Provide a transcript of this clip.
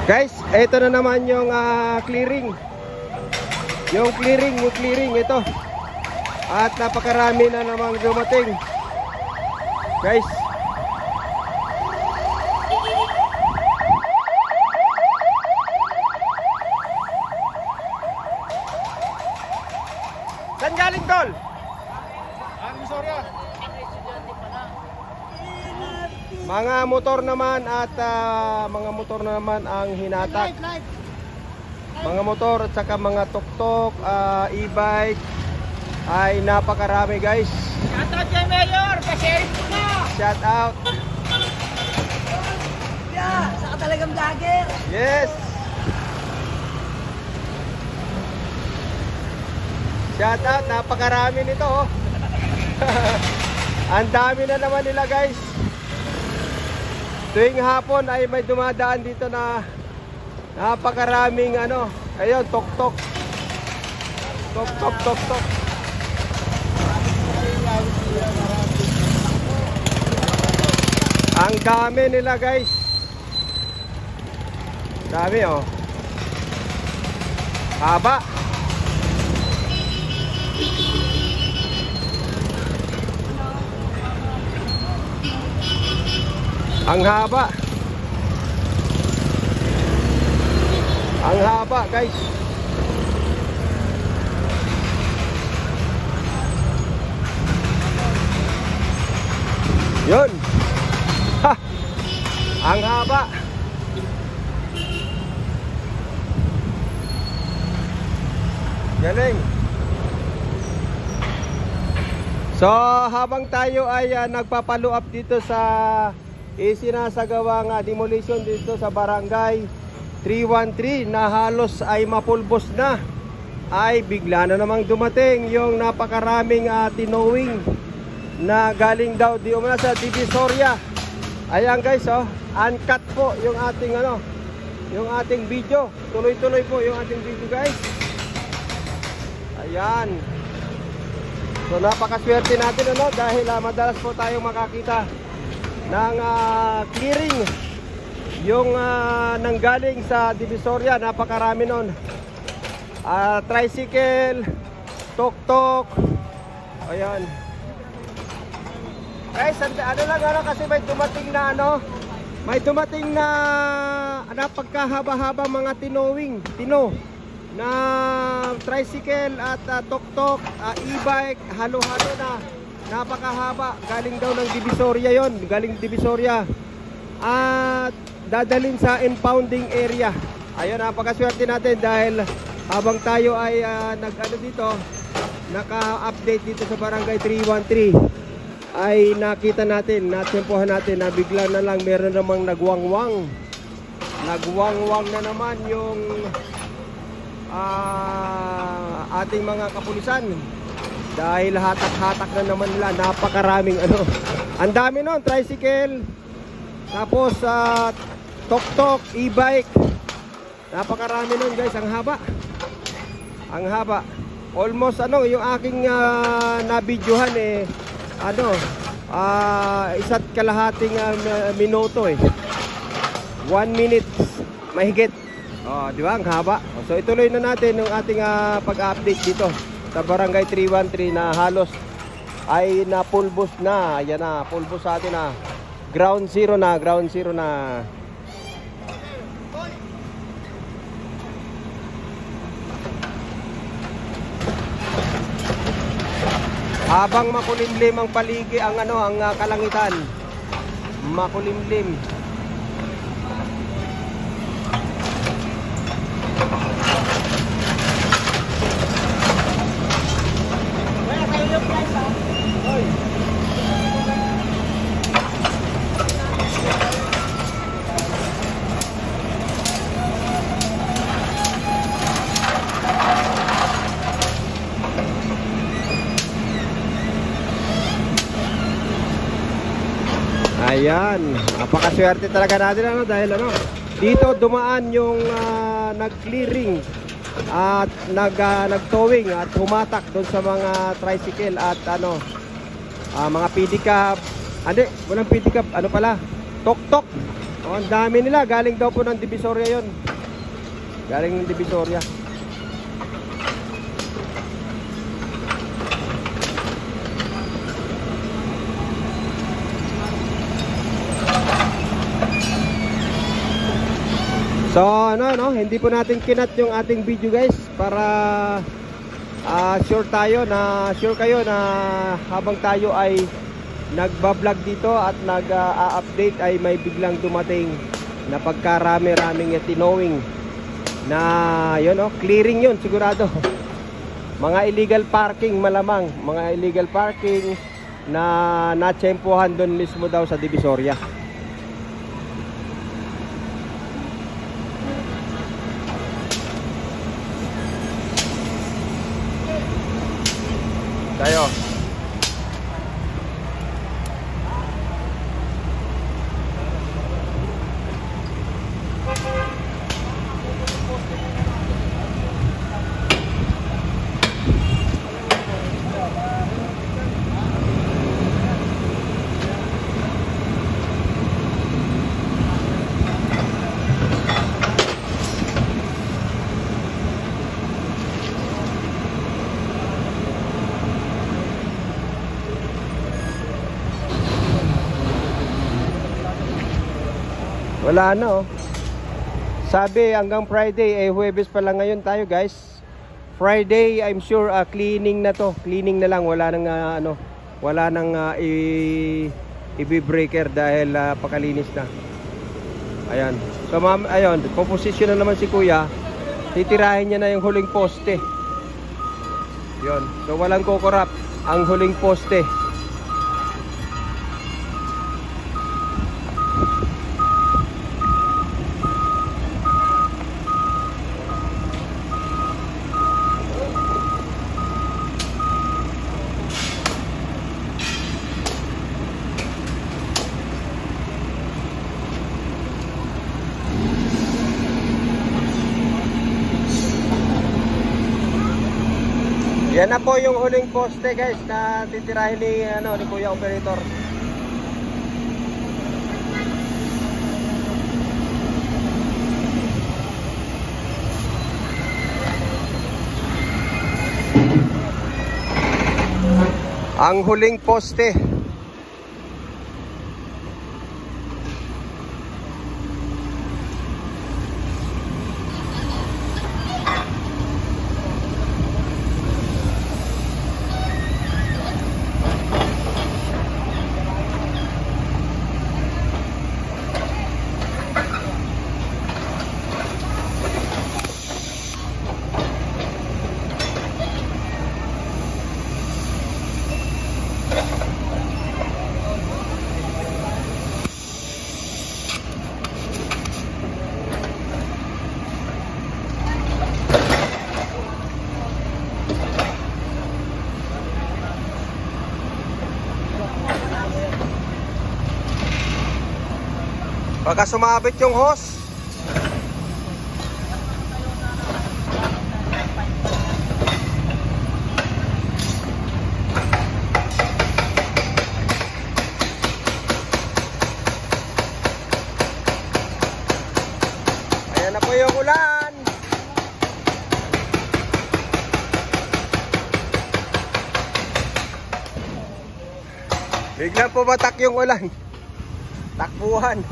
Guys, ito na naman yung clearing. Yung clearing ito. At napakarami na namang dumating. Guys, saan galing, tol? Mga motor naman at mga motor na naman ang hinatak. Mga motor at saka mga tuk-tuk, e-bike ay napakarami, guys. Shout out kay Mayor, pa-share mo na. Shout out. Yeah, saka talagang vlogger. Yes. Shout out, napakarami nito, oh. Ang dami na naman nila, guys. Tuwing hapon ay may dumadaan dito na napakaraming ayun, tok-tok. Tok-tok. Ang dami nila, guys. Dami, oh. Haba. Ang haba. Ang haba, guys. Yun. Ha! Ang haba. Galing. So, habang tayo ay nagpapalo up dito sa isinasagawang demolition dito sa barangay 313 na halos ay mapulbos na, ay bigla na namang dumating yung napakaraming tinowing na galing daw di umana sa Divisoria. Ayan, guys, oh, uncut po yung ating yung ating video. Tuloy-tuloy po yung ating video, guys. Ayan. So napakaswerte natin dahil madalas po tayong makakita ng clearing yung nanggaling sa Divisoria. Napakarami nun. Tricycle, tuk-tuk. Ayan. Guys, lang kasi may dumating na may dumating na napagkahaba-haba mga tino na tricycle at tuk-tuk, e-bike, halo-halo na. Napakahaba. Galing daw ng Divisoria yon. Galing Divisoria. At dadalhin sa impounding area. Ayun, napakaswerte natin dahil habang tayo ay dito, naka-update dito sa barangay 313, ay nakita natin, natempohan natin na bigla na lang meron namang nagwangwang na naman yung ating mga kapulisan. Dahil hatak-hatak na naman nila. Napakaraming ang dami nun, tricycle, tapos tuk-tuk, e-bike. Napakarami nun, guys. Ang haba. Ang haba. Almost yung aking nabidyohan isa't kalahating minuto 1 minute mahigit. Di ba? Ang haba. So ituloy na natin yung ating pag-update dito sa barangay 313 na halos ay napulbos na. Ayan na, pulbos sa atin na. Ground zero na. Habang makulimlim ang paligid, ang kalangitan. Makulimlim. Ayan, napakaswerte talaga natin dahil dito dumaan yung nag-clearing at nag-towing at humatak doon sa mga tricycle at mga pedicab. Hindi, walang pedicab, tuk-tuk. Oh, ang dami nila. Galing daw po ng Divisoria yon. Galing ng Divisoria. So ano, hindi po natin kinat yung ating video guys para sure kayo na habang tayo ay nagba-vlog dito at nag-update ay may biglang dumating na pagkarami-raming tinowing na yun, clearing yun sigurado. Mga illegal parking malamang, mga illegal parking na natsempuhan doon mismo daw sa Divisoria. Tayo. Wala na Sabi hanggang Friday, Huwebes pa lang ngayon tayo guys. Friday I'm sure cleaning na to. Cleaning na lang, wala nang wala nang i-breaker dahil pakalinis na. Ayan. So ayun, composition na naman si Kuya. Titirahin niya na yung huling poste. 'Yon. So walang kukurap ang huling poste. Yan na po yung huling poste guys na titirahin ni Kuya Operator. Ang huling poste. Baka sumabit yung hose. Ayan na po yung ulan. Biglang pumatak yung ulan. Takbuhan.